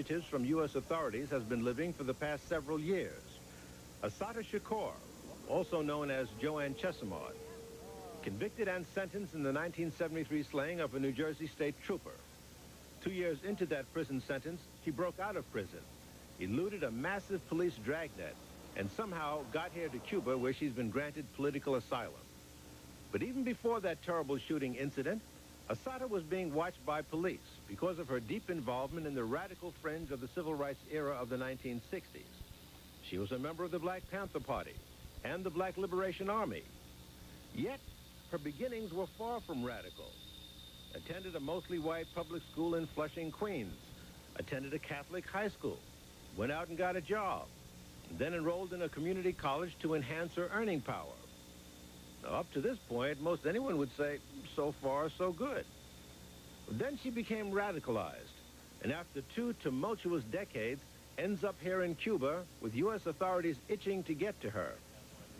fugitives from U.S. authorities has been living for the past several years. Assata Shakur, also known as Joanne Chesimard, convicted and sentenced in the 1973 slaying of a New Jersey state trooper. 2 years into that prison sentence, she broke out of prison, eluded a massive police dragnet, and somehow got here to Cuba, where she's been granted political asylum. But even before that terrible shooting incident, Assata was being watched by police because of her deep involvement in the radical fringe of the civil rights era of the 1960s. She was a member of the Black Panther Party and the Black Liberation Army. Yet, her beginnings were far from radical. Attended a mostly white public school in Flushing, Queens. Attended a Catholic high school. Went out and got a job. Then enrolled in a community college to enhance her earning power. Now, up to this point, most anyone would say, so far, so good. Then she became radicalized, and after 2 tumultuous decades, ends up here in Cuba with U.S. authorities itching to get to her.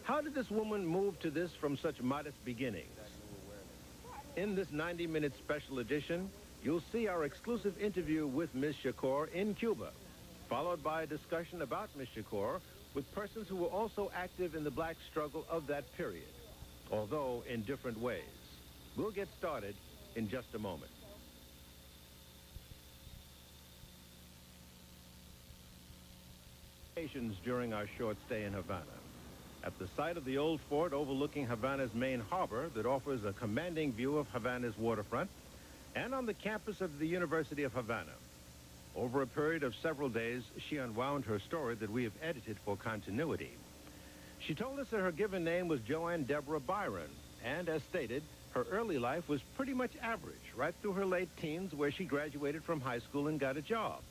How did this woman move to this from such modest beginnings? In this 90-minute special edition, you'll see our exclusive interview with Ms. Shakur in Cuba, followed by a discussion about Ms. Shakur with persons who were also active in the black struggle of that period, although in different ways. We'll get started in just a moment. During our short stay in Havana. At the site of the old fort overlooking Havana's main harbor that offers a commanding view of Havana's waterfront, and on the campus of the University of Havana. Over a period of several days, she unwound her story that we have edited for continuity. She told us that her given name was Joanne Deborah Byron, and as stated, her early life was pretty much average, right through her late teens, where she graduated from high school and got a job.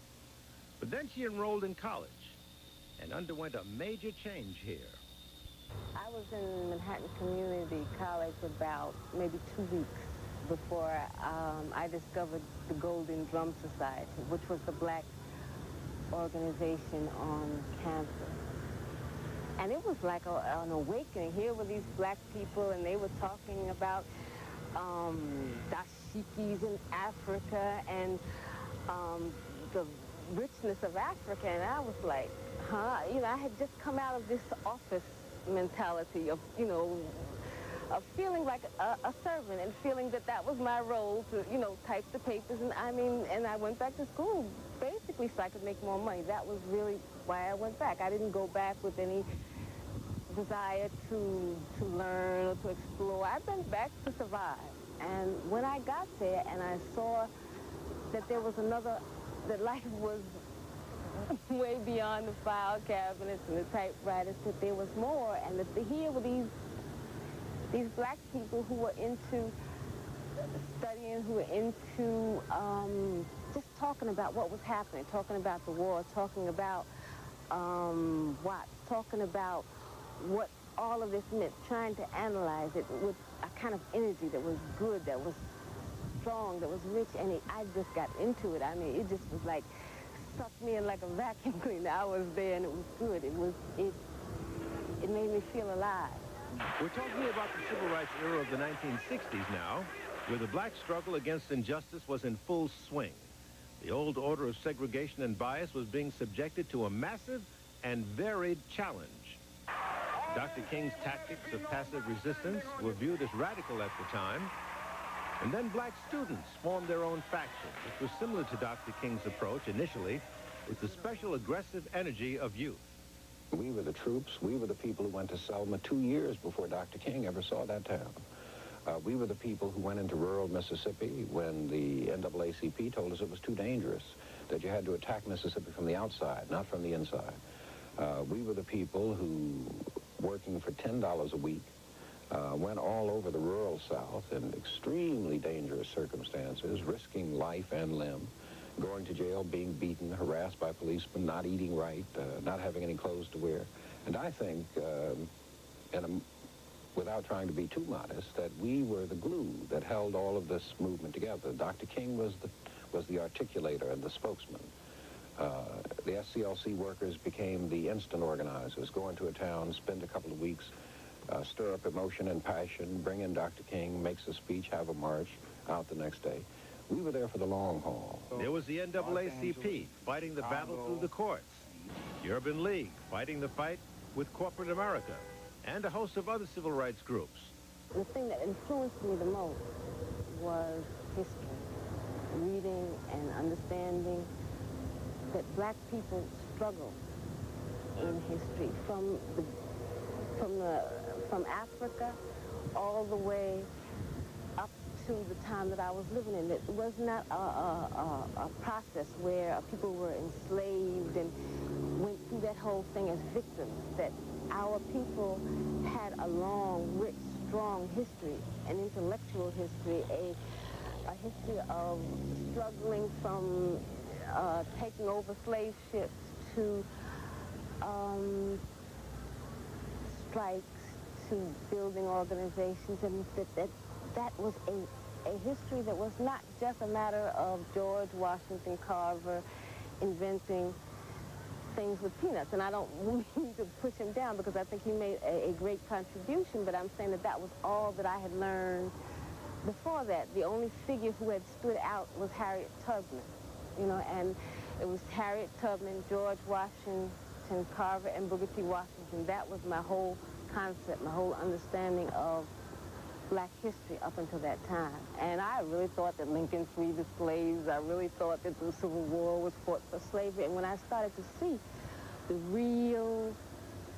But then she enrolled in college and underwent a major change here. I was in Manhattan Community College about maybe 2 weeks before I discovered the Golden Drum Society, which was the black organization on campus. And it was like an awakening. Here were these black people, and they were talking about dashikis in Africa and the richness of Africa. And I was like, huh? You know, I had just come out of this office mentality of, you know, of feeling like a servant and feeling that that was my role to, you know, type the papers. And I mean, and I went back to school basically so I could make more money. That was really why I went back. I didn't go back with any desire to learn or to explore. I went back to survive. And when I got there and I saw that there was that life was way beyond the file cabinets and the typewriters, that there was more, and that here were these black people who were into studying, who were into just talking about what was happening, talking about the war, talking about talking about what all of this meant, trying to analyze it with a kind of energy that was good, that was strong, that was rich, and I just got into it. I mean, it just was like, sucked me in like a vacuum cleaner. I was there and it was good. It made me feel alive. We're talking about the civil rights era of the 1960s now, where the black struggle against injustice was in full swing. The old order of segregation and bias was being subjected to a massive and varied challenge. Dr. King's tactics of passive resistance were viewed as radical at the time. And then black students formed their own faction, which was similar to Dr. King's approach initially, with the special aggressive energy of youth. We were the troops. We were the people who went to Selma 2 years before Dr. King ever saw that town. We were the people who went into rural Mississippi when the NAACP told us it was too dangerous, that you had to attack Mississippi from the outside, not from the inside. We were the people who, working for $10 a week, went all over the rural South in extremely dangerous circumstances, risking life and limb, going to jail, being beaten, harassed by policemen, not eating right, not having any clothes to wear. And I think, without trying to be too modest, that we were the glue that held all of this movement together. Dr. King was the articulator and the spokesman. The SCLC workers became the instant organizers, go into a town, spend a couple of weeks, stir up emotion and passion, bring in Dr. King, makes a speech, have a march, out the next day. We were there for the long haul. There was the NAACP fighting the battle through the courts, the Urban League fighting the fight with corporate America, and a host of other civil rights groups. The thing that influenced me the most was history, reading and understanding that black people struggled in history from Africa all the way up to the time that I was living in. It was not a process where people were enslaved and went through that whole thing as victims, that our people had a long, rich, strong history, an intellectual history, a history of struggling from taking over slave ships to strikes, to building organizations, and that was a history that was not just a matter of George Washington Carver inventing things with peanuts. And I don't mean to push him down, because I think he made a great contribution, but I'm saying that that was all that I had learned before that. The only figure who had stood out was Harriet Tubman, you know, and it was Harriet Tubman, George Washington Carver, and Booker T. Washington. That was my whole concept, my whole understanding of black history up until that time. And I really thought that Lincoln freed the slaves. I really thought that the Civil War was fought for slavery. And when I started to see the real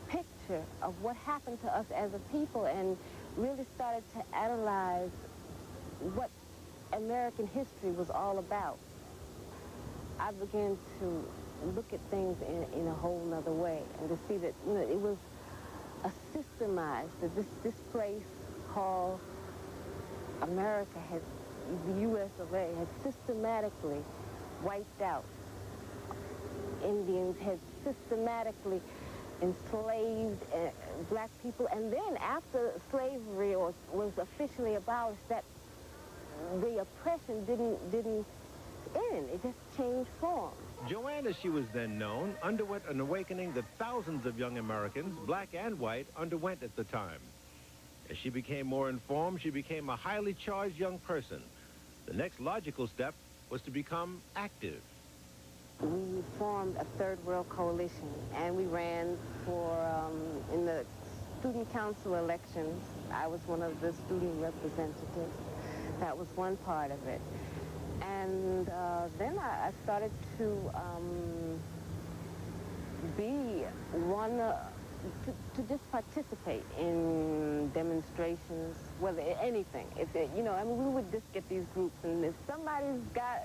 picture of what happened to us as a people and really started to analyze what American history was all about, I began to look at things in a whole nother way, and to see that, you know, it was a systemized, that this place called America the U.S. of A. had systematically wiped out Indians, had systematically enslaved black people, and then after slavery was officially abolished, that the oppression didn't end. It just changed form. Joanne, as she was then known, underwent an awakening that thousands of young Americans, black and white, underwent at the time. As she became more informed, she became a highly charged young person. The next logical step was to become active. We formed a Third World Coalition, and we ran for, in the student council elections, I was one of the student representatives. That was one part of it. And then I started to be one, to just participate in demonstrations, whether anything. If it, you know, I mean, we would just get these groups, and if somebody's got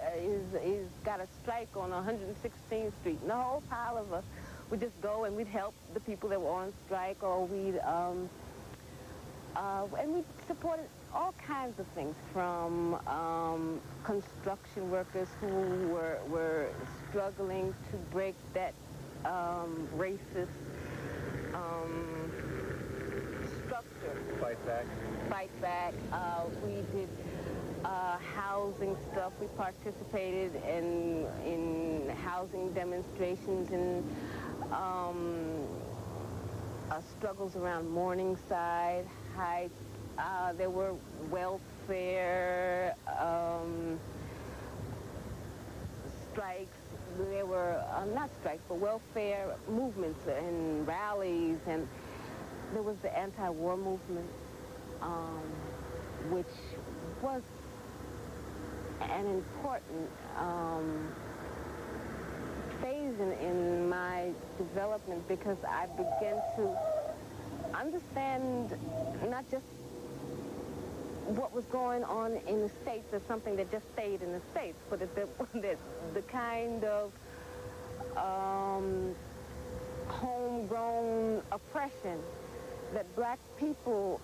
a strike on 116th Street, and the whole pile of us would just go and we'd help the people that were on strike, or we'd and we supported all kinds of things, from construction workers who were struggling to break that racist structure. Fight back. Fight back. We did housing stuff. We participated in housing demonstrations and struggles around Morningside Heights. There were welfare strikes. There were, not strikes, but welfare movements and rallies. And there was the anti-war movement, which was an important phase in my development, because I began to understand not just what was going on in the States as something that just stayed in the States, but that the kind of homegrown oppression that black people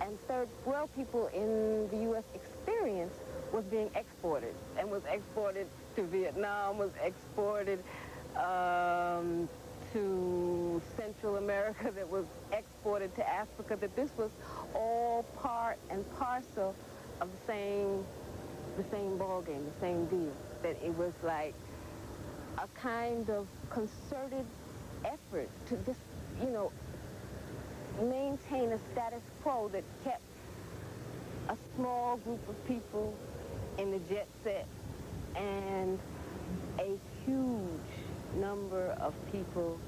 and third world people in the U.S. experienced was being exported, and was exported to Vietnam, was exported to Central America, that was exported to Africa, that this was all part and parcel of the same ballgame, the same deal. That it was like a kind of concerted effort to just, you know, maintain a status quo that kept a small group of people in the jet set, and a huge number of people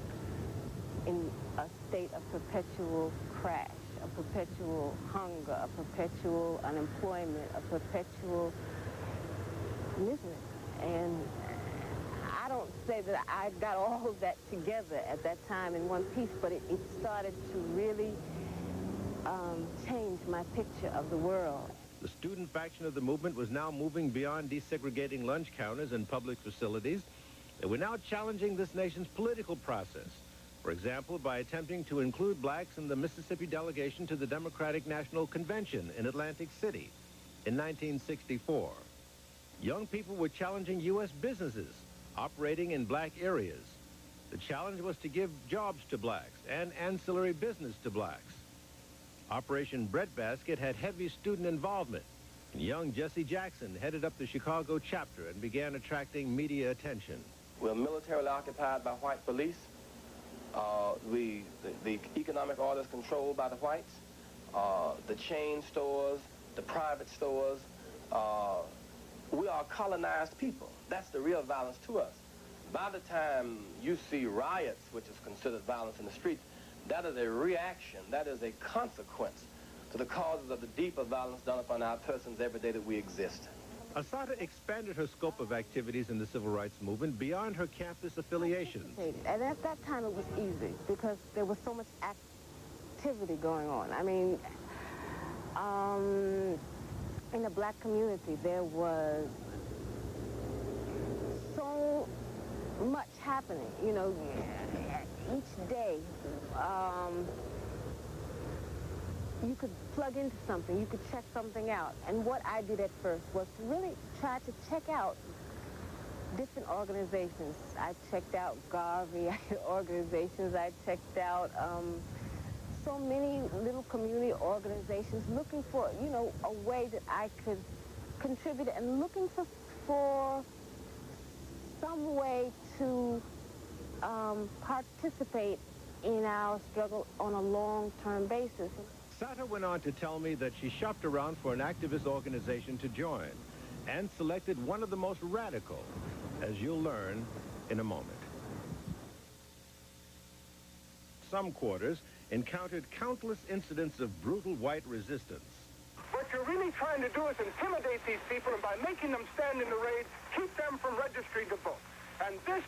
in a state of perpetual crash, a perpetual hunger, a perpetual unemployment, a perpetual misery. And I don't say that I got all of that together at that time in one piece, but it started to really change my picture of the world. The student faction of the movement was now moving beyond desegregating lunch counters and public facilities. They were now challenging this nation's political process. For example, by attempting to include blacks in the Mississippi delegation to the Democratic National Convention in Atlantic City in 1964. Young people were challenging U.S. businesses operating in black areas. The challenge was to give jobs to blacks and ancillary business to blacks. Operation Breadbasket had heavy student involvement, and young Jesse Jackson headed up the Chicago chapter and began attracting media attention. We're militarily occupied by white police. The economic order is controlled by the whites. The chain stores, the private stores, we are colonized people. That's the real violence to us. By the time you see riots, which is considered violence in the streets, that is a reaction, that is a consequence to the causes of the deeper violence done upon our persons every day that we exist. Assata expanded her scope of activities in the civil rights movement beyond her campus affiliations. And at that time it was easy because there was so much activity going on. I mean, in the black community there was so much happening, you know, each day. You could plug into something, you could check something out. And what I did at first was to really try to check out different organizations. I checked out Garvey organizations, I checked out so many little community organizations looking for, you know, a way that I could contribute and looking for some way to participate in our struggle on a long-term basis. Assata went on to tell me that she shopped around for an activist organization to join and selected one of the most radical, as you'll learn in a moment. Some quarters encountered countless incidents of brutal white resistance. What you're really trying to do is intimidate these people, and by making them stand in the raids, keep them from registering to vote. And this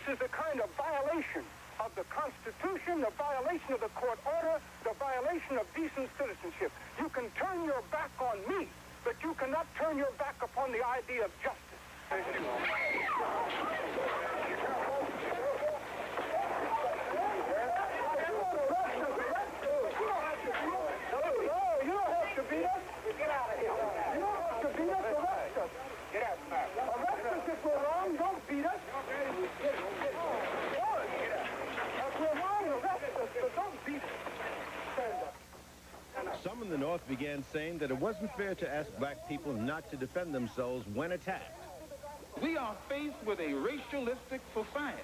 is a kind of violation of the Constitution, the violation of the court order, the violation of decent citizenship. You can turn your back on me, but you cannot turn your back upon the idea of justice. You don't have to beat us. Get out of here. You don't have to beat us. Arrest us. Get out. Arrest us if we're wrong. Don't beat us. Some in the North began saying that it wasn't fair to ask black people not to defend themselves when attacked. We are faced with a racialistic society,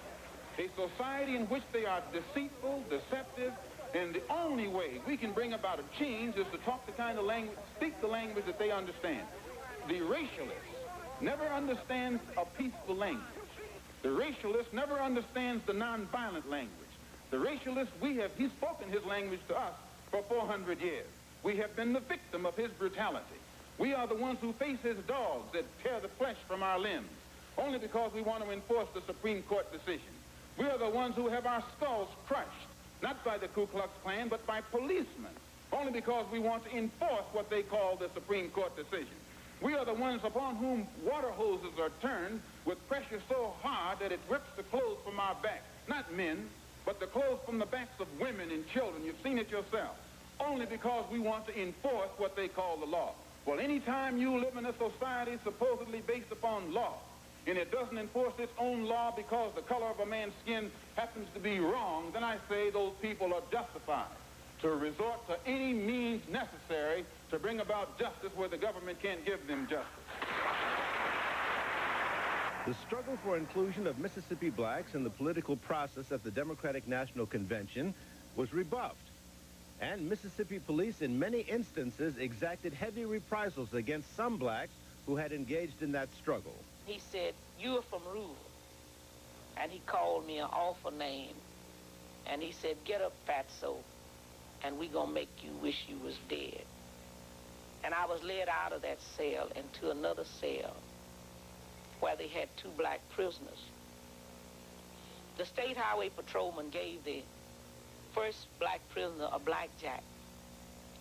a society in which they are deceitful, deceptive, and the only way we can bring about a change is to talk the kind of language, speak the language that they understand. The racialist never understands a peaceful language. The racialist never understands the nonviolent language. The racialist, he's spoken his language to us for 400 years. We have been the victim of his brutality. We are the ones who face his dogs that tear the flesh from our limbs, only because we want to enforce the Supreme Court decision. We are the ones who have our skulls crushed, not by the Ku Klux Klan, but by policemen, only because we want to enforce what they call the Supreme Court decision. We are the ones upon whom water hoses are turned with pressure so hard that it rips the clothes from our backs. Not men, but the clothes from the backs of women and children. You've seen it yourself. Only because we want to enforce what they call the law. Well, anytime you live in a society supposedly based upon law, and it doesn't enforce its own law because the color of a man's skin happens to be wrong, then I say those people are justified to resort to any means necessary to bring about justice where the government can't give them justice. The struggle for inclusion of Mississippi blacks in the political process at the Democratic National Convention was rebuffed. And Mississippi police in many instances exacted heavy reprisals against some blacks who had engaged in that struggle. He said, "You are from rural." And he called me an awful name. And he said, "Get up, fatso, and we gonna make you wish you was dead." And I was led out of that cell into another cell where they had 2 black prisoners. The state highway patrolman gave the first black prisoner a blackjack,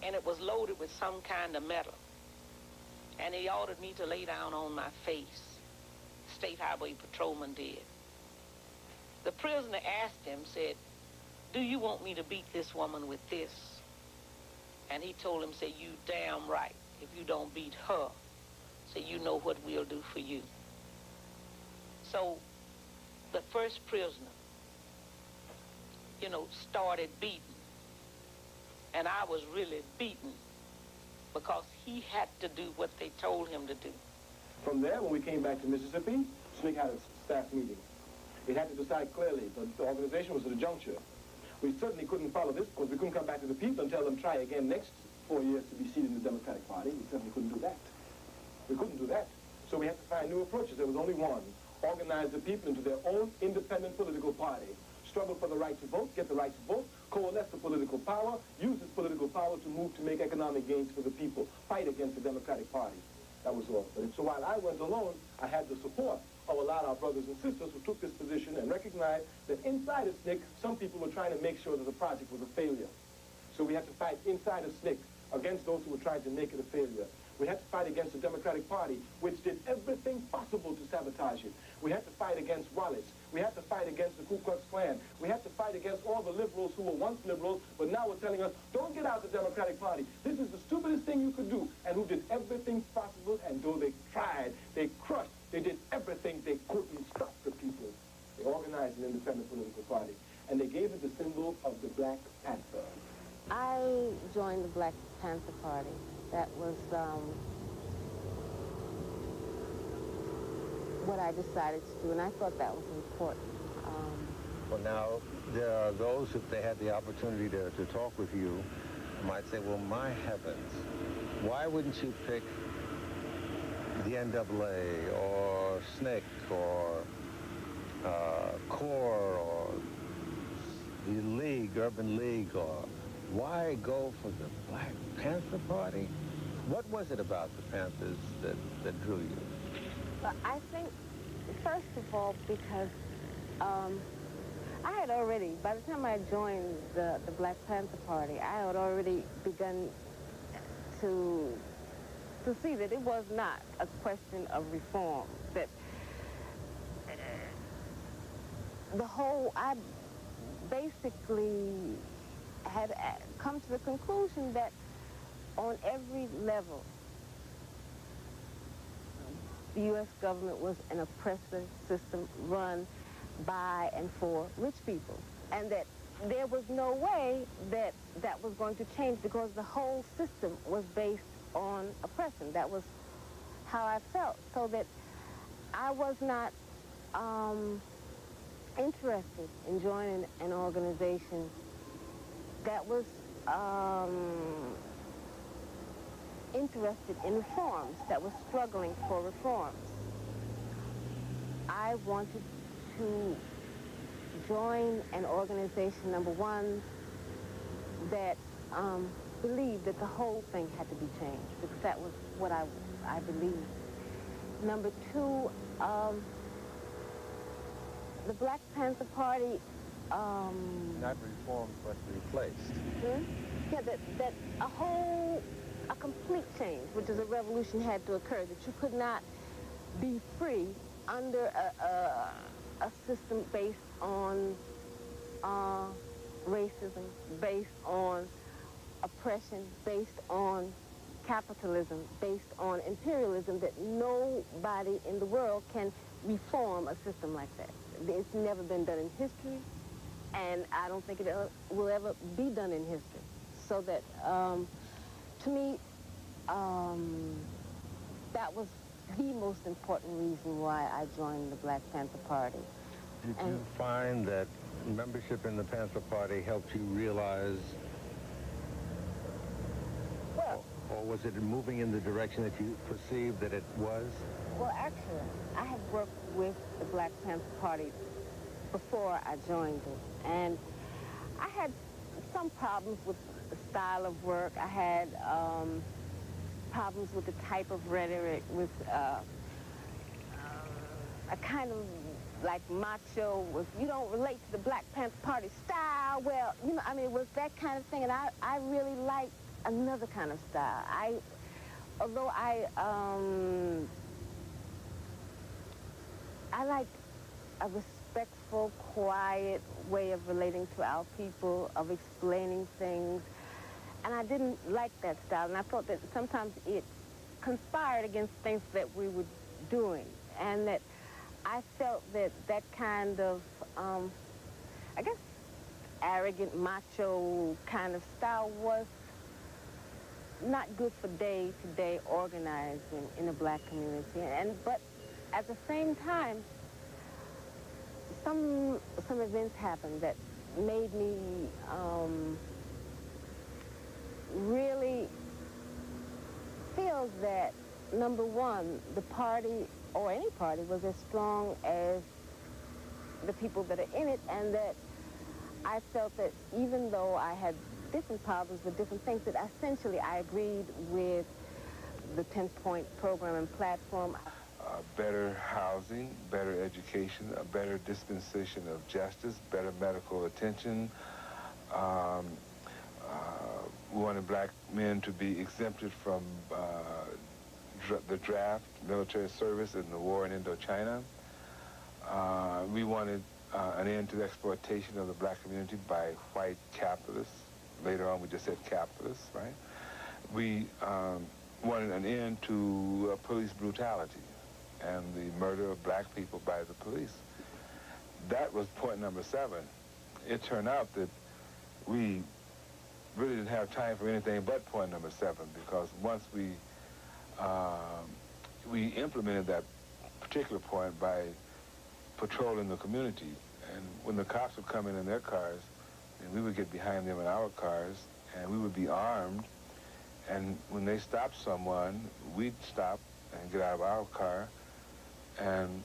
and it was loaded with some kind of metal. And he ordered me to lay down on my face. The state highway patrolman did. The prisoner asked him, said, "Do you want me to beat this woman with this?" And he told him, say, "You damn right. If you don't beat her, say, you know what we'll do for you." So the first prisoner, started beating. And I was really beaten because he had to do what they told him to do. From there, when we came back to Mississippi, SNCC had a staff meeting. It had to decide clearly. The organization was at a juncture. We certainly couldn't follow this because we couldn't come back to the people and tell them try again next 4 years to be seated in the Democratic Party. We certainly couldn't do that. We couldn't do that. So we had to find new approaches. There was only one. Organize the people into their own independent political party. Struggle for the right to vote, get the right to vote, coalesce the political power, use this political power to move to make economic gains for the people, fight against the Democratic Party. That was all. So while I went alone, I had the support of a lot of our brothers and sisters who took this position and recognized that inside of SNCC, some people were trying to make sure that the project was a failure. So we had to fight inside of SNCC against those who were trying to make it a failure. We had to fight against the Democratic Party, which did everything possible to sabotage it. We had to fight against Wallace. We had to fight against the Ku Klux Klan. We had to fight against all the liberals who were once liberals, but now were telling us, don't get out the Democratic Party. This is the stupidest thing you could do, and who did everything possible, and though they tried, they crushed, they did everything they couldn't stop the people. They organized an independent political party, and they gave it the symbol of the Black Panther. I joined the Black Panther Party. That was what I decided to do, and I thought that was important. Well, now, there are those, if they had the opportunity to talk with you, might say, well, my heavens, why wouldn't you pick the NAA or SNCC or CORE or the League, Urban League, or why go for the Black Panther Party? What was it about the Panthers that drew you? Well, I think, first of all, because I had already, by the time I joined the Black Panther Party, I had already begun to see that it was not a question of reform, that I basically had come to the conclusion that on every level, the U.S. government was an oppressive system run by and for rich people, and that there was no way that that was going to change because the whole system was based on oppression. That was how I felt, so that I was not interested in joining an organization that was interested in reforms, that was struggling for reforms. I wanted to join an organization, number one, that believed that the whole thing had to be changed, because that was what I believed. Number two, the Black Panther Party... Not reformed, but replaced. Yeah, that a complete change, which is a revolution, had to occur, that you could not be free under a system based on racism, based on oppression, based on capitalism, based on imperialism, that nobody in the world can reform a system like that. It's never been done in history, and I don't think it will ever be done in history. So that, to me, that was the most important reason why I joined the Black Panther Party. Did you find that membership in the Panther Party helped you realize Or was it moving in the direction that you perceived that it was? Well, actually, I had worked with the Black Panther Party before I joined it, and I had some problems with the style of work. I had problems with the type of rhetoric, with a kind of like macho, with you don't relate to the Black Panther Party style. Well, you know, I mean, it was that kind of thing, and I really liked another kind of style. Although I like a respectful, quiet way of relating to our people, of explaining things, and I didn't like that style, and I thought that sometimes it conspired against things that we were doing, and that I felt that that kind of, I guess, arrogant, macho kind of style was not good for day-to-day organizing in the black community. But at the same time, some events happened that made me really feel that, number one, the party, or any party, was as strong as the people that are in it, and that I felt that even though I had different problems with different things, that essentially I agreed with the 10-point program and platform. Better housing, better education, a better dispensation of justice, better medical attention. We wanted black men to be exempted from the draft, military service in the war in Indochina. We wanted an end to the exploitation of the black community by white capitalists. Later on, we just said capitalists, right? We wanted an end to police brutality and the murder of black people by the police. That was point number 7. It turned out that we really didn't have time for anything but point number 7, because once we implemented that particular point by patrolling the community, and when the cops would come in their cars, and we would get behind them in our cars, and we would be armed, and when they stopped someone, we'd stop and get out of our car, and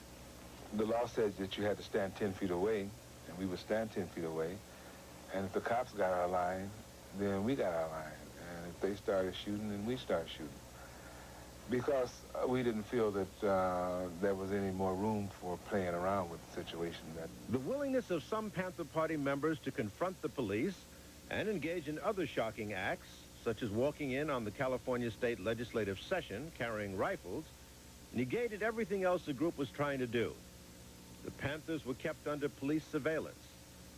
the law said that you had to stand 10 feet away, and we would stand 10 feet away, and if the cops got our line, then we got our line, and if they started shooting, then we started shooting. Because we didn't feel that there was any more room for playing around with the situation. The willingness of some Panther Party members to confront the police and engage in other shocking acts, such as walking in on the California State Legislative Session carrying rifles, negated everything else the group was trying to do. The Panthers were kept under police surveillance,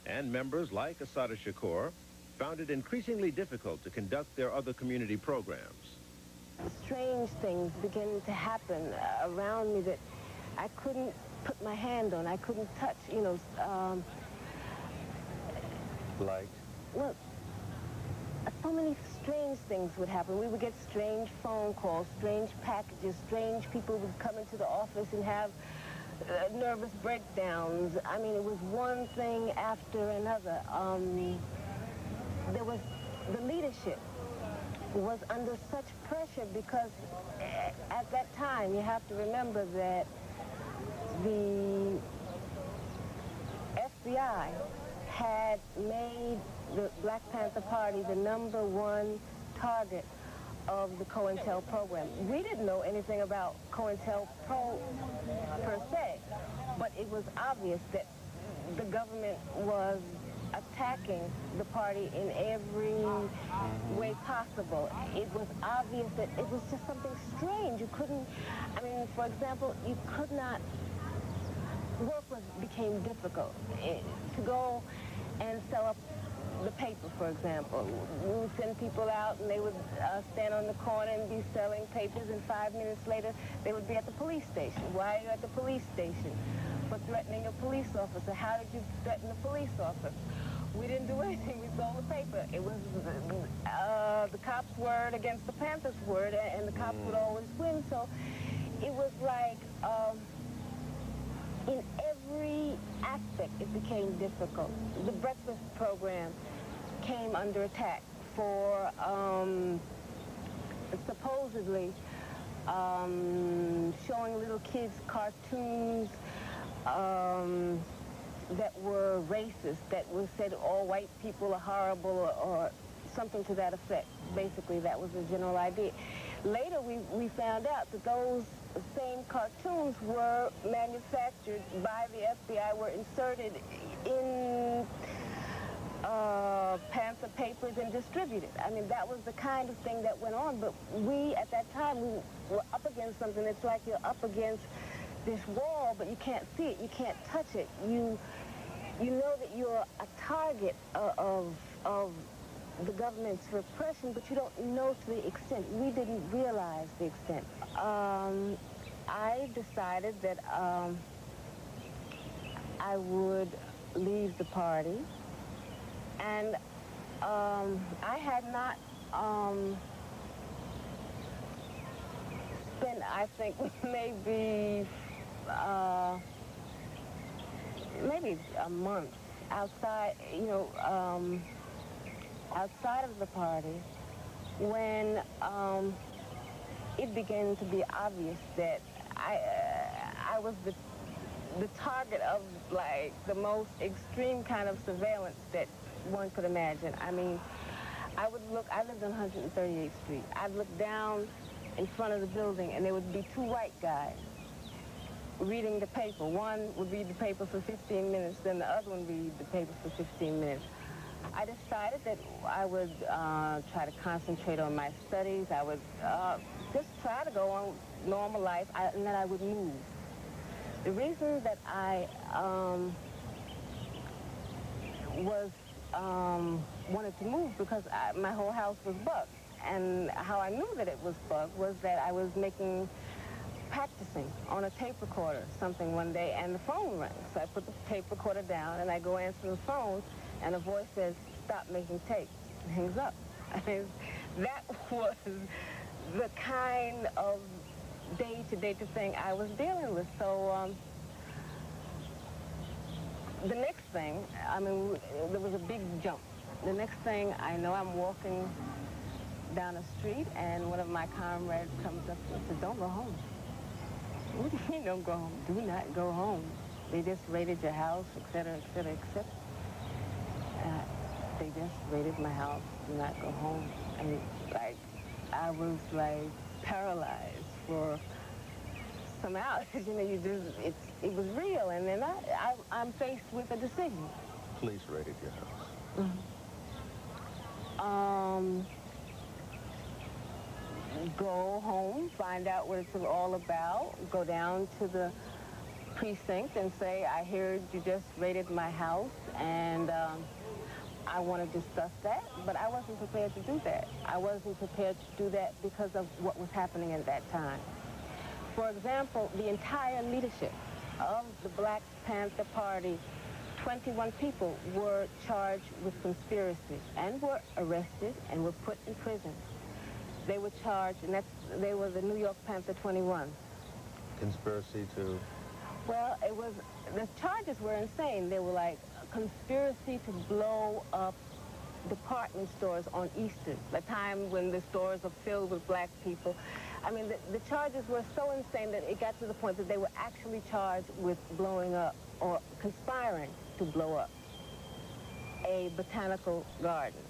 and members like Assata Shakur found it increasingly difficult to conduct their other community programs. Strange things began to happen around me that I couldn't put my hand on, I couldn't touch, you know. Like? Well, so many strange things would happen. We would get strange phone calls, strange packages, strange people would come into the office and have nervous breakdowns. I mean, it was one thing after another. There was the leadership was under such pressure because at that time, you have to remember that the FBI had made the Black Panther Party the #1 target of the COINTEL program. We didn't know anything about COINTELPRO per se, but it was obvious that the government was attacking the party in every way possible. It was obvious that it was just something strange. You couldn't, I mean, for example, you could not, work became difficult. To go and sell up the paper, for example. We would send people out and they would stand on the corner and be selling papers, and 5 minutes later they would be at the police station. Why are you at the police station? For threatening a police officer. How did you threaten a police officer? We didn't do anything. We sold the paper. It was the cops' word against the Panthers' word, and the cops would always win. So it was like, in every aspect, it became difficult. The breakfast program came under attack for supposedly showing little kids cartoons that were racist, that was said all white people are horrible, or something to that effect. Basically, that was the general idea. Later, we found out that those same cartoons were manufactured by the FBI, were inserted in Panther papers and distributed. I mean, that was the kind of thing that went on, but we, at that time, we were up against something. It's like you're up against this wall, but you can't see it, you can't touch it. You know that you're a target of the government's repression, but you don't know to the extent. We didn't realize the extent. I decided that I would leave the party, and I had not spent, I think, maybe a month outside, outside of the party, when it began to be obvious that I was the target of, like, the most extreme kind of surveillance that one could imagine. I mean, I lived on 138th Street. I'd look down in front of the building, and there would be two white guys reading the paper. One would read the paper for 15 minutes, then the other one would read the paper for 15 minutes. I decided that I would try to concentrate on my studies. I would just try to go on normal life, and then I would move. The reason that I wanted to move, because my whole house was bugged. And how I knew that it was bugged was that I was practicing on a tape recorder something one day, and the phone rang. So I put the tape recorder down, and I go answer the phone, and a voice says, "Stop making tapes," and hangs up. I mean, that was the kind of day-to-day thing I was dealing with. So the next thing, I mean, there was a big jump. The next thing I know, I'm walking down the street, and one of my comrades comes up and says, "Don't go home." What do you mean, don't go home? Do not go home. They just raided your house, et cetera, et cetera, et cetera. They just raided my house. Do not go home. And, like, I was, like, paralyzed for some hours. It was real. And then I'm faced with a decision. Police raided your house. Mm-hmm. Go home, find out what it's all about, go down to the precinct and say, "I heard you just raided my house, and I want to discuss that." But I wasn't prepared to do that. I wasn't prepared to do that because of what was happening at that time. For example, the entire leadership of the Black Panther Party, 21 people were charged with conspiracy and were arrested and were put in prison. They were charged, and they were the New York Panther 21. Conspiracy to? Well, the charges were insane. They were like conspiracy to blow up department stores on Easter, the time when the stores are filled with black people. I mean, the charges were so insane that it got to the point that they were actually charged with blowing up or conspiring to blow up a botanical garden.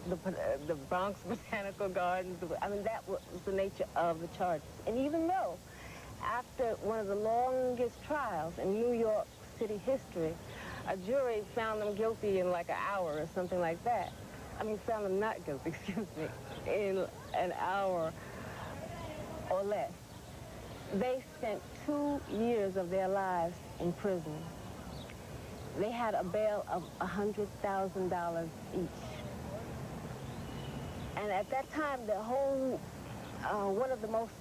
The Bronx Botanical Gardens. I mean, that was the nature of the charges. And even though, after one of the longest trials in New York City history, a jury found them guilty in like an hour or something like that. I mean, found them not guilty, excuse me, in an hour or less. They spent 2 years of their lives in prison. They had a bail of $100,000 each. And at that time, the whole, one of the most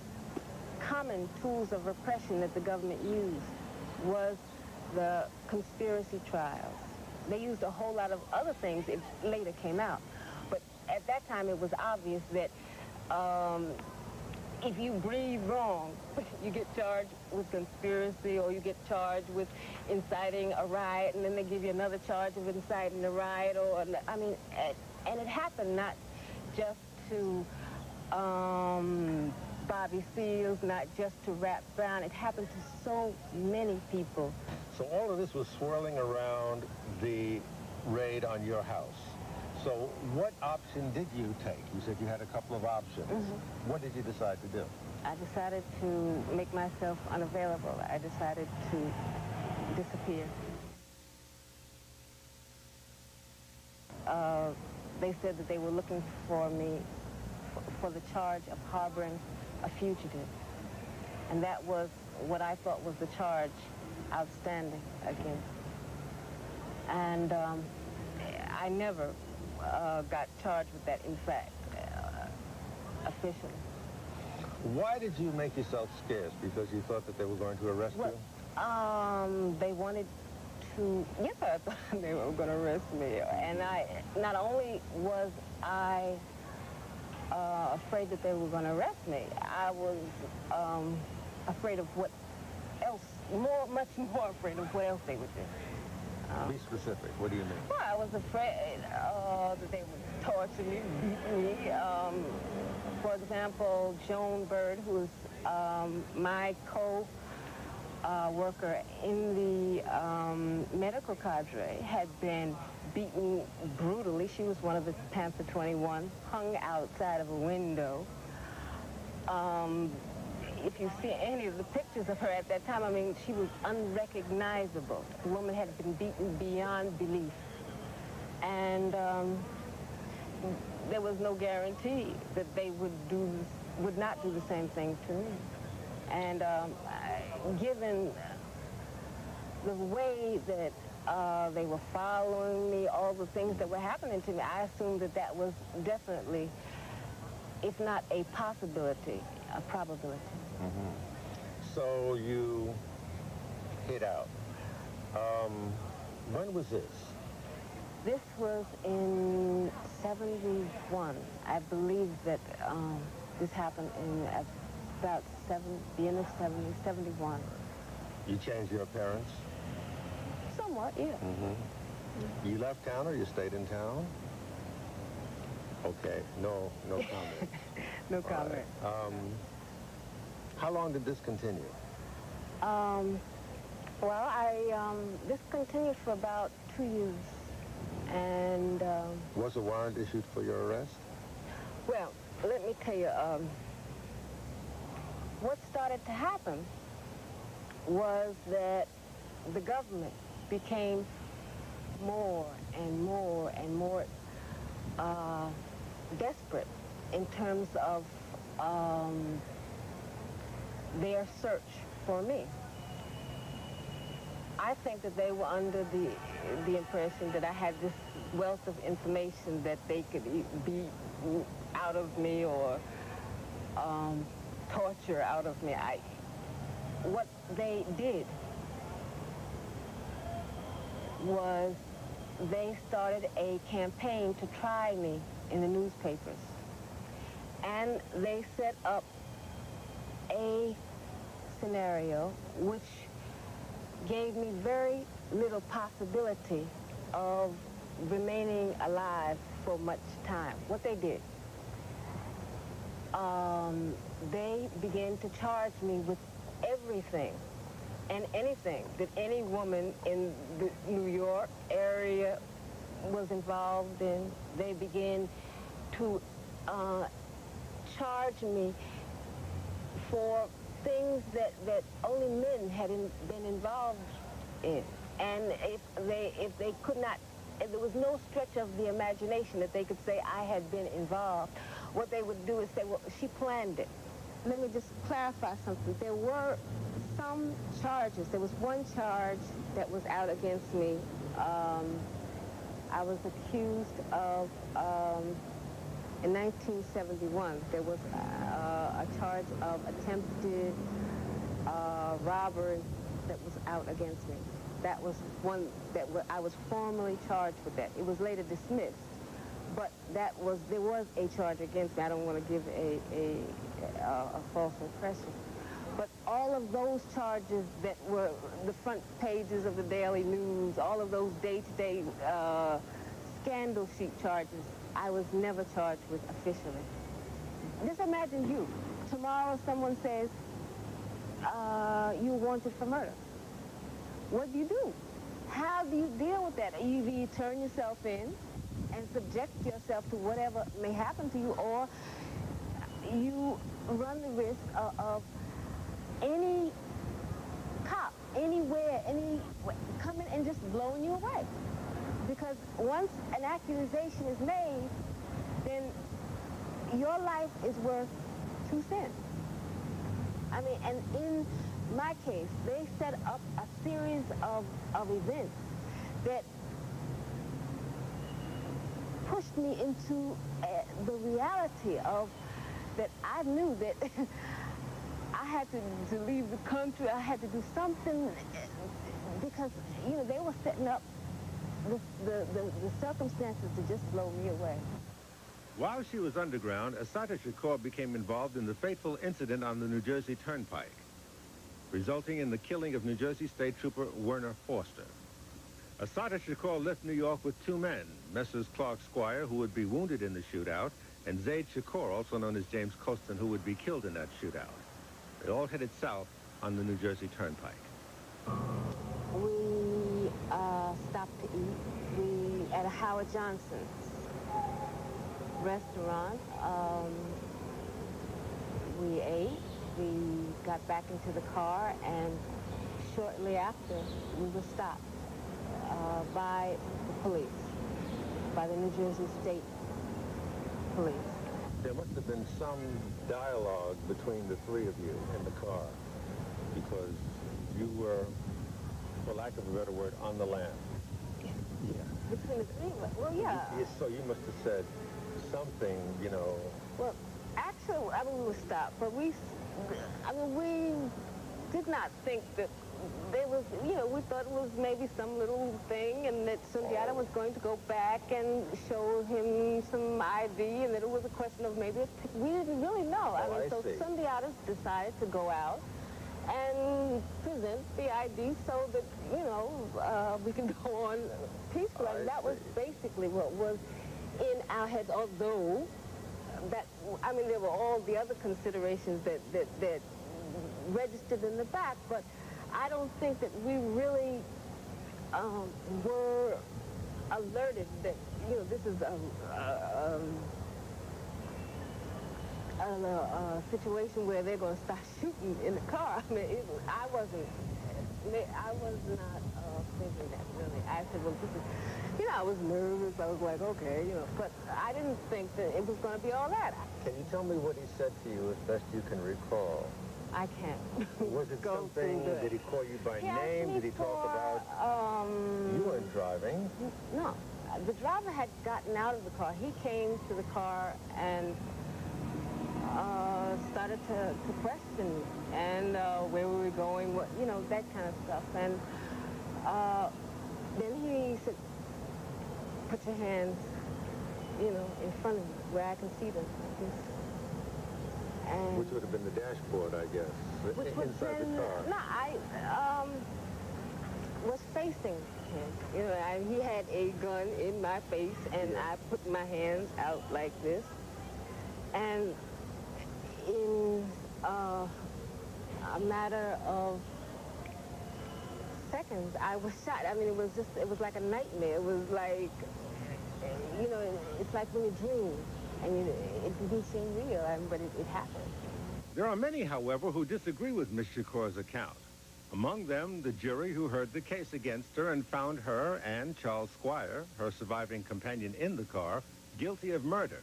common tools of repression that the government used was the conspiracy trials. They used a whole lot of other things. It later came out. But at that time, it was obvious that if you breathe wrong, you get charged with conspiracy, or you get charged with inciting a riot, and then they give you another charge of inciting a riot, or, I mean, and it happened not just to Bobby Seals, not just to Rap Brown. It happened to so many people. So all of this was swirling around the raid on your house. So what option did you take? You said you had a couple of options. Mm-hmm. What did you decide to do? I decided to make myself unavailable. I decided to disappear. They said that they were looking for me for the charge of harboring a fugitive. And that was what I thought was the charge outstanding against. And I never got charged with that, in fact, officially. Why did you make yourself scarce? Because you thought that they were going to arrest you? They wanted to, yes, I thought they were going to arrest me. And not only was I afraid that they were going to arrest me, I was afraid of what else, much more afraid of what else they would do. Be specific. What do you mean? Well, I was afraid that they would torture me, beat me. For example, Joan Bird, who was my co-worker in the medical cadre, had been beaten brutally. She was one of the Panther 21, hung outside of a window. If you see any of the pictures of her at that time, I mean, she was unrecognizable. The woman had been beaten beyond belief. And there was no guarantee that they would not do the same thing to me. And given the way that they were following me, all the things that were happening to me, I assumed that that was definitely, if not a possibility, a probability. Mm-hmm. So you hid out. When was this? This was in 71. I believe that this happened in about the end of 71. You changed your appearance? Somewhat, yeah. Mm-hmm. You left town or you stayed in town? Okay, no comment. No comment. Right. How long did this continue? Well, this continued for about 2 years. And was a warrant issued for your arrest? Well, let me tell you, what started to happen was that the government became more and more and more desperate in terms of their search for me. I think that they were under the impression that I had this wealth of information that they could beat out of me or torture out of me. What they did was they started a campaign to try me in the newspapers. And they set up a scenario which gave me very little possibility of remaining alive for much time. What they did, they began to charge me with everything and anything that any woman in the New York area was involved in. They began to charge me for things that only men had been involved in. And if they could not, if there was no stretch of the imagination that they could say I had been involved, what they would do is say, well, she planned it. Let me just clarify something. There were some charges. There was one charge that was out against me. I was accused of, in 1971, there was a charge of attempted robbery that was out against me. That was one that I was formally charged with that. It was later dismissed, but there was a charge against me. I don't want to give a false impression. But all of those charges that were the front pages of the Daily News, all of those day-to-day scandal sheet charges, I was never charged with officially. just imagine you. Tomorrow someone says, you're wanted for murder. What do you do? How do you deal with that? Either you turn yourself in and subject yourself to whatever may happen to you, or you run the risk of any cop, anywhere, coming and just blowing you away. Because once an accusation is made, then your life is worth 2 cents. I mean, and in my case, they set up a series of events that pushed me into the reality of that I knew that I had to leave the country. I had to do something because, you know, they were setting up the circumstances to just blow me away. While she was underground, Assata Shakur became involved in the fateful incident on the New Jersey Turnpike, resulting in the killing of New Jersey State Trooper Werner Foster. Assata Shakur left New York with 2 men, Messrs. Clark Squire, who would be wounded in the shootout, and Zaid Shakur, also known as James Costin, who would be killed in that shootout. They all headed south on the New Jersey Turnpike. We stopped to eat. We at a Howard Johnson's restaurant. We ate. We got back into the car, and shortly after, we were stopped by the police, by the New Jersey State Police. There must have been some dialogue between the 3 of you in the car, because you were, for lack of a better word, on the lam. Yeah. Between the 3 of us? Well, yeah. So you must have said something, you know. Well, actually, I mean, we were stopped, but we did not think that there was, you know, we thought it was maybe some little thing, and that Sundiata was going to go back and show him some ID, and that it was a question of maybe we didn't really know. I mean, so Sundiata decided to go out and present the ID so that, you know, we can go on peacefully. And that was basically what was in our heads, although that, I mean, there were all the other considerations that registered in the back, but I don't think that we really were alerted that, you know, this is a situation where they're going to start shooting in the car. I mean, I was not thinking that, really. I said, well, this is, you know, I was nervous. I was like, okay, you know, but I didn't think that it was going to be all that. Can you tell me what he said to you as best you can recall? I can't. Was it something, did he call you by name? Did he talk about, you weren't driving? No. The driver had gotten out of the car. He came to the car and started to question me, and where were we going, what, you know, that kind of stuff. And then he said, put your hands, you know, in front of me where I can see them, like this. And which would have been the dashboard, I guess, inside the car. No, I was facing him. You know, he had a gun in my face, and I put my hands out like this. And in a matter of seconds, I was shot. I mean, it was like a nightmare. It was like, you know, it's like when you dream. I mean, it didn't seem real, but it happened. There are many, however, who disagree with Ms. Shakur's account. Among them, the jury who heard the case against her and found her and Charles Squire, her surviving companion in the car, guilty of murder.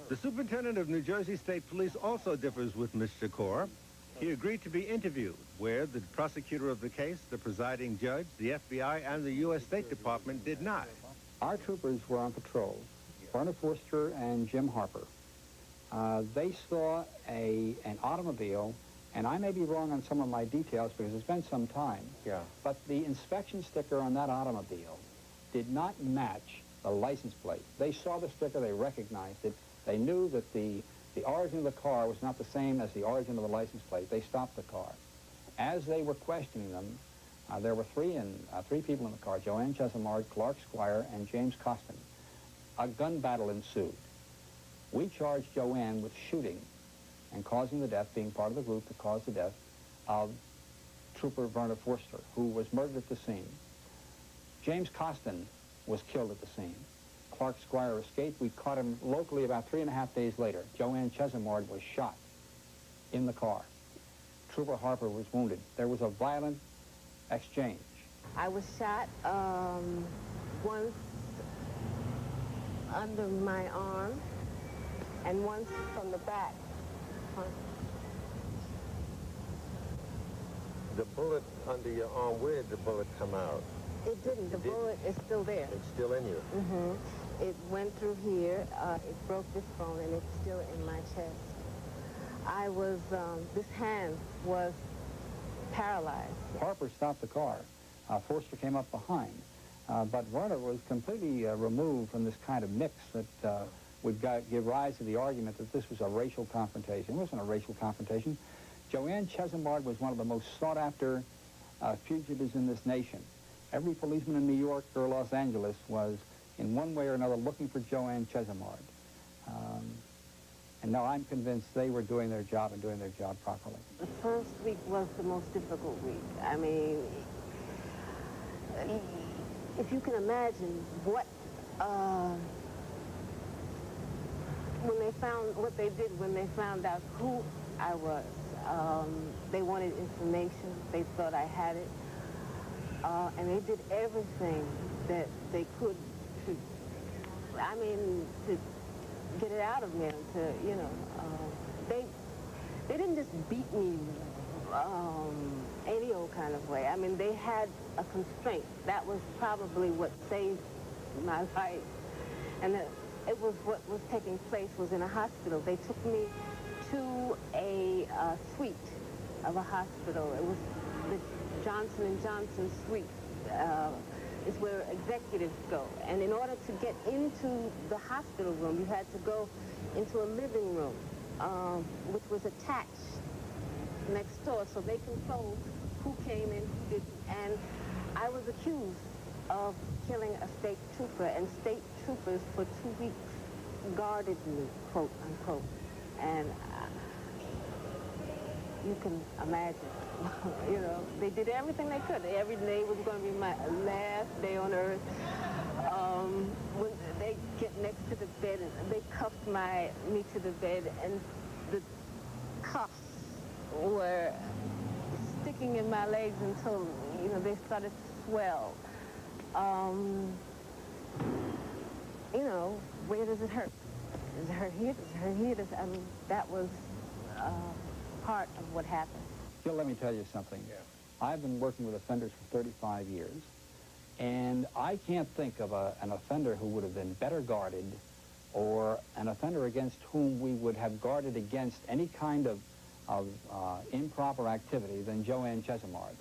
The superintendent of New Jersey State Police also differs with Ms. Shakur. He agreed to be interviewed, where the prosecutor of the case, the presiding judge, the FBI, and the U.S. State Department did not. Our troopers were on patrol, Werner Forster and Jim Harper. They saw an automobile, and I may be wrong on some of my details because it's been some time, but the inspection sticker on that automobile did not match the license plate. They saw the sticker, they recognized it, they knew that the origin of the car was not the same as the origin of the license plate. They stopped the car. As they were questioning them, there were three people in the car, Joanne Chesimard, Clark Squire, and James Costin. A gun battle ensued. We charged Joanne with shooting and causing the death, being part of the group that caused the death of Trooper Werner Forster, who was murdered at the scene. James Costin was killed at the scene. Clark Squire escaped. We caught him locally about 3.5 days later. Joanne Chesimard was shot in the car. Trooper Harper was wounded. There was a violent exchange. I was shot once under my arm and once from the back. The bullet under your arm, where did the bullet come out? It didn't. The bullet is still there. It's still in you? Mm-hmm. It went through here. It broke this bone, and it's still in my chest. I was, this hand was paralyzed. Harper stopped the car. Forster came up behind. But Werner was completely removed from this kind of mix that would give rise to the argument that this was a racial confrontation. It wasn't a racial confrontation. Joanne Chesimard was one of the most sought-after fugitives in this nation. Every policeman in New York or Los Angeles was, in one way or another, looking for Joanne Chesimard. And now I'm convinced they were doing their job and doing their job properly. The first week was the most difficult week. I mean, if you can imagine what they did when they found out who I was. They wanted information. They thought I had it. And they did everything that they could to get it out of me, to, you know, they didn't just beat me any old kind of way. I mean, they had a constraint. That was probably what saved my life. And it was what was taking place was in a hospital. They took me to a suite of a hospital. It was the Johnson & Johnson suite. Is where executives go. And in order to get into the hospital room, you had to go into a living room, which was attached next door, so they controlled who came in, who didn't. And I was accused of killing a state trooper, and state troopers for 2 weeks guarded me, quote unquote. And you can imagine. You know, they did everything they could. Every day was going to be my last day on earth. When they get next to the bed, and they cuffed me to the bed, and the cuffs were sticking in my legs until, you know, they started to swell. You know, where does it hurt? Does it hurt here? Does it hurt here? I mean, that was part of what happened. Gil, let me tell you something. Yeah. I've been working with offenders for 35 years, and I can't think of an offender who would have been better guarded, or an offender against whom we would have guarded against any kind of improper activity than Joanne Chesimard.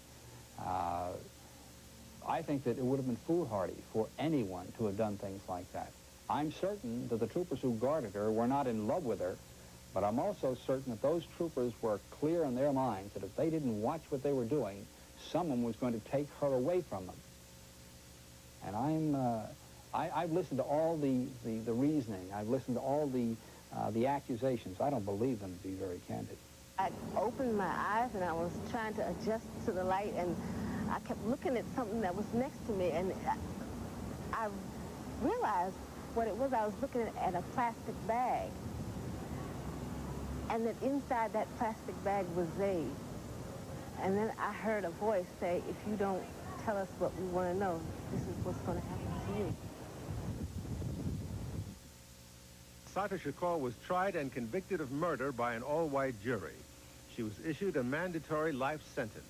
I think that it would have been foolhardy for anyone to have done things like that. I'm certain that the troopers who guarded her were not in love with her, but I'm also certain that those troopers were clear in their minds that if they didn't watch what they were doing, someone was going to take her away from them. And I've listened to all the reasoning. I've listened to all the accusations. I don't believe them, to be very candid. I opened my eyes and I was trying to adjust to the light, and I kept looking at something that was next to me, and I realized what it was. I was looking at a plastic bag. And that inside that plastic bag was Zaid. And then I heard a voice say, if you don't tell us what we want to know, this is what's going to happen to you. Assata Shakur was tried and convicted of murder by an all-white jury. She was issued a mandatory life sentence.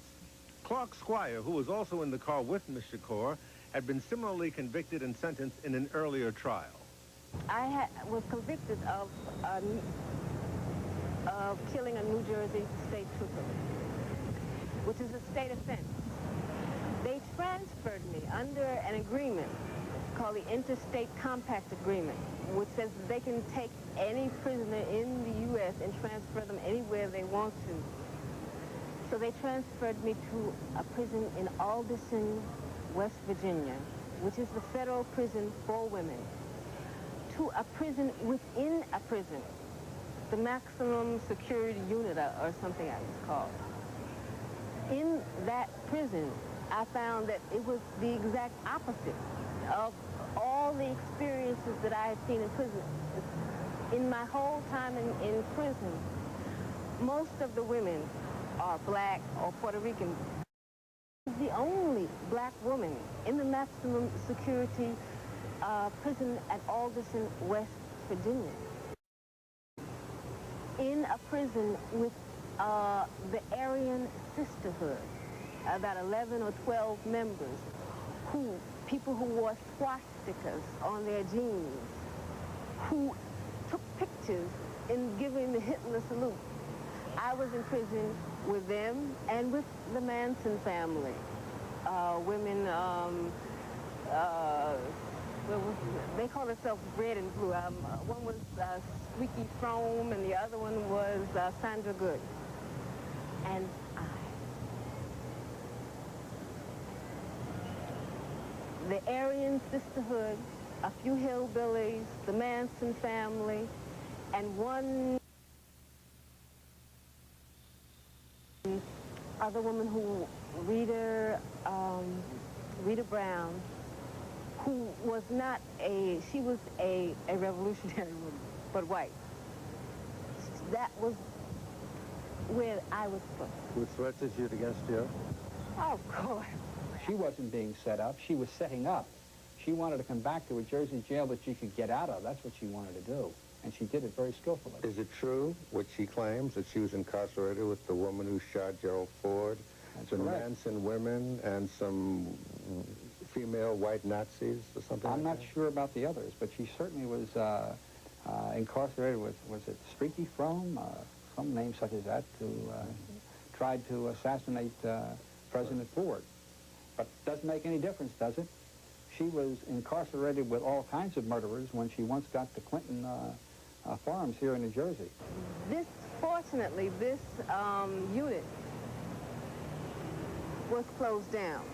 Clark Squire, who was also in the car with Ms. Shakur, had been similarly convicted and sentenced in an earlier trial. I was convicted of killing a New Jersey state trooper, which is a state offense. They transferred me under an agreement called the Interstate Compact Agreement, which says that they can take any prisoner in the U.S. and transfer them anywhere they want to. So they transferred me to a prison in Alderson, West Virginia, which is the federal prison for women. to a prison within a prison, the maximum security unit or something I was called. In that prison, I found that it was the exact opposite of all the experiences that I had seen in prison. In my whole time in prison, most of the women are black or Puerto Rican. The only black woman in the maximum security prison at Alderson, West Virginia. In a prison with the Aryan Sisterhood, about 11 or 12 members, people who wore swastikas on their jeans, who took pictures in giving the Hitler salute. I was in prison with them and with the Manson family. Women, they call themselves Red and Blue. One was Squeaky Frome and the other one was Sandra Good. And the Aryan Sisterhood, a few hillbillies, the Manson family, and one other woman who, Rita Brown, who was not she was a revolutionary woman, but white. That was where I was put. Who threatened you against you? Oh, of course. She wasn't being set up. She was setting up. She wanted to come back to a Jersey jail that she could get out of. That's what she wanted to do. And she did it very skillfully. Is it true, what she claims, that she was incarcerated with the woman who shot Gerald Ford, some Manson women, and some female white Nazis or something I'm like not sure about the others, but she certainly was incarcerated with, was it Streaky Frome? Some name such as that, who tried to assassinate President Ford. But it doesn't make any difference, does it? She was incarcerated with all kinds of murderers when she once got to Clinton farms here in New Jersey. Fortunately, this unit was closed down.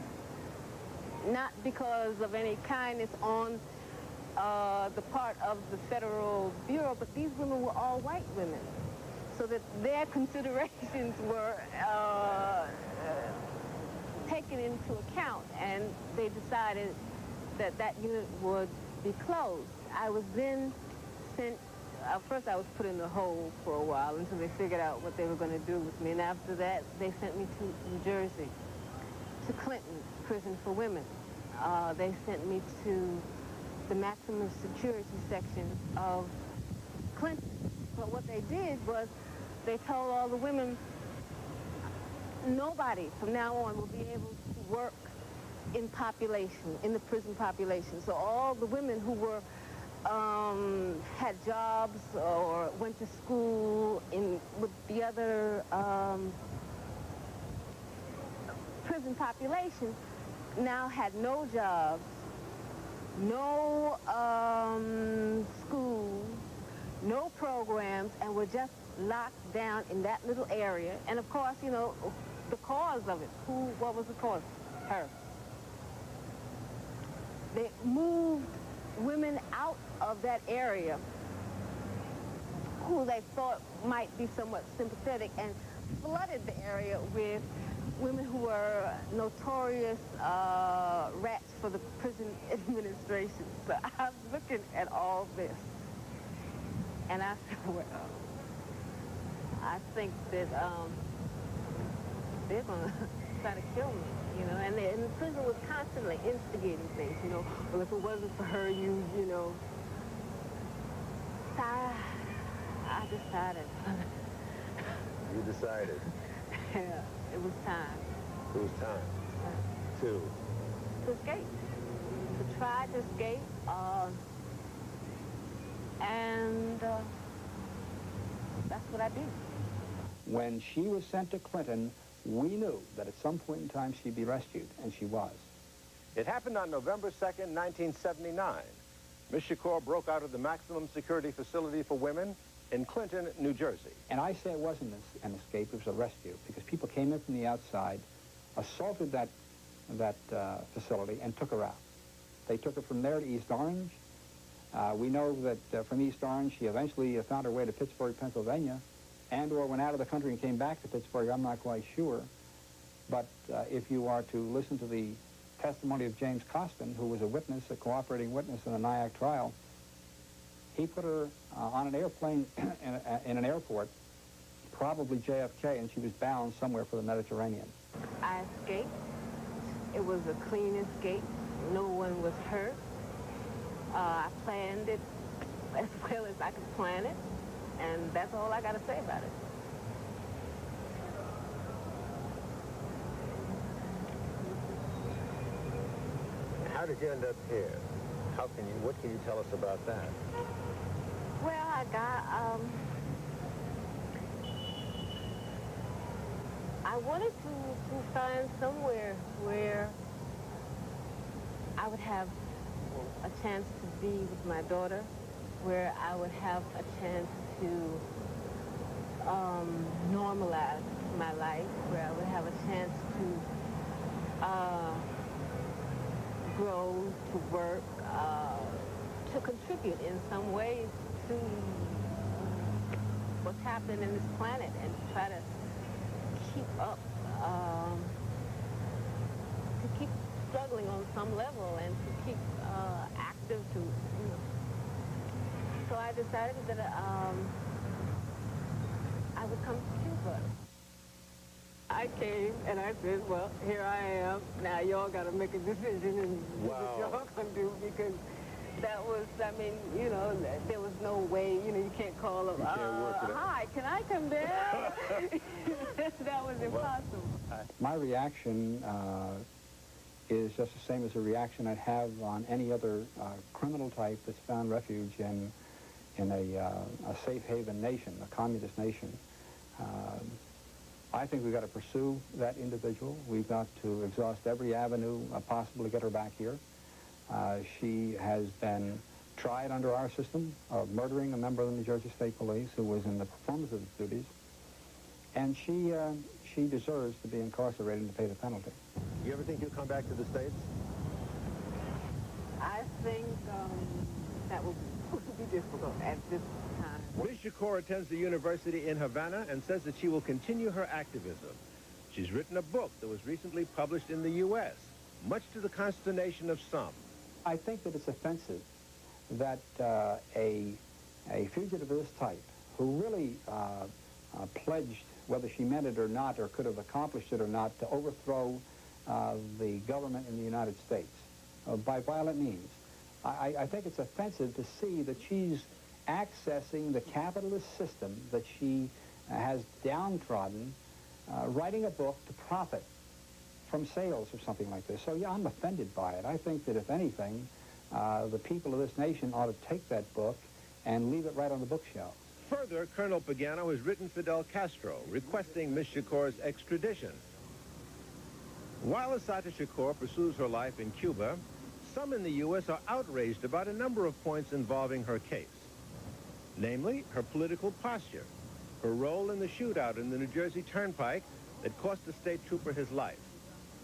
Not because of any kindness on the part of the Federal Bureau, but these women were all white women. So that their considerations were taken into account, and they decided that that unit would be closed. I was then sent, first I was put in the hole for a while until they figured out what they were going to do with me, and after that they sent me to New Jersey, to Clinton Prison for Women. They sent me to the maximum security section of Clinton. But what they did was they told all the women, nobody from now on will be able to work in population, in the prison population. So all the women who were, had jobs or went to school with the other prison population now had no jobs, no schools, no programs, and were just locked down in that little area. And of course, you know, the cause of it, what was the cause? Her. They moved women out of that area who they thought might be somewhat sympathetic and flooded the area with women who were notorious rats for the prison administration. So I'm looking at all this, and I said, well, I think that they're going to try to kill me, you know, and the prison was constantly instigating things, you know, well, if it wasn't for her, you know. So I decided. You decided? Yeah, it was time. It was time? To escape. To try to escape, and that's what I did. When she was sent to Clinton, we knew that at some point in time she'd be rescued, and she was. It happened on November 2nd, 1979. Ms. Shakur broke out of the maximum security facility for women in Clinton, New Jersey. And I say it wasn't an escape, it was a rescue, because people came in from the outside, assaulted that facility, and took her out. They took her from there to East Orange, We know that from East Orange, she eventually found her way to Pittsburgh, Pennsylvania, and/or went out of the country and came back to Pittsburgh. I'm not quite sure. But if you are to listen to the testimony of James Costin, who was a witness, a cooperating witness in the Nyack trial, he put her on an airplane in an airport, probably JFK, and she was bound somewhere for the Mediterranean. I escaped. It was a clean escape. No one was hurt. I planned it as well as I could plan it, and that's all I got to say about it. How did you end up here? What can you tell us about that? Well, I wanted to find somewhere where I would have a chance to be with my daughter, where I would have a chance to normalize my life, where I would have a chance to grow, to work, to contribute in some ways to what's happening in this planet, and to try to keep up, to keep struggling on some level, and to keep active, to, you know. So I decided that I would come to Cuba. I came and I said, well, here I am. Now y'all got to make a decision and do what y'all can do, because that was, I mean, you know, there was no way, you know, you can't call them, hi, can I come down? That was impossible. My reaction is just the same as the reaction I'd have on any other criminal type that's found refuge in a safe haven nation, a communist nation. I think we've got to pursue that individual. We've got to exhaust every avenue possible to get her back here. She has been tried under our system of murdering a member of the New Jersey State Police who was in the performance of his duties, and she deserves to be incarcerated and to pay the penalty. You ever think you'll come back to the States? I think that will be difficult at this time. Ms. Shakur attends the university in Havana and says that she will continue her activism. She's written a book that was recently published in the U.S., much to the consternation of some. I think that it's offensive that a fugitive of this type, who really pledged, whether she meant it or not, or could have accomplished it or not, to overthrow the government in the United States by violent means. I think it's offensive to see that she's accessing the capitalist system that she has downtrodden, writing a book to profit from sales or something like this. So yeah, I'm offended by it. I think that if anything, the people of this nation ought to take that book and leave it right on the bookshelf. Further, Colonel Pagano has written Fidel Castro requesting Ms. Shakur's extradition. While Assata Shakur pursues her life in Cuba, some in the U.S. are outraged about a number of points involving her case. Namely, her political posture, her role in the shootout in the New Jersey Turnpike that cost a state trooper his life,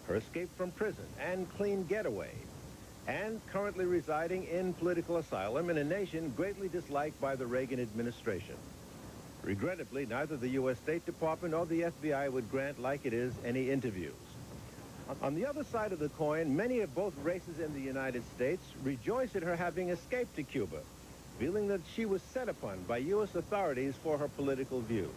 her escape from prison and clean getaway, and currently residing in political asylum in a nation greatly disliked by the Reagan administration. Regrettably, neither the U.S. State Department or the FBI would grant, like it is, any interviews. On the other side of the coin, many of both races in the United States rejoice at her having escaped to Cuba, feeling that she was set upon by U.S. authorities for her political views.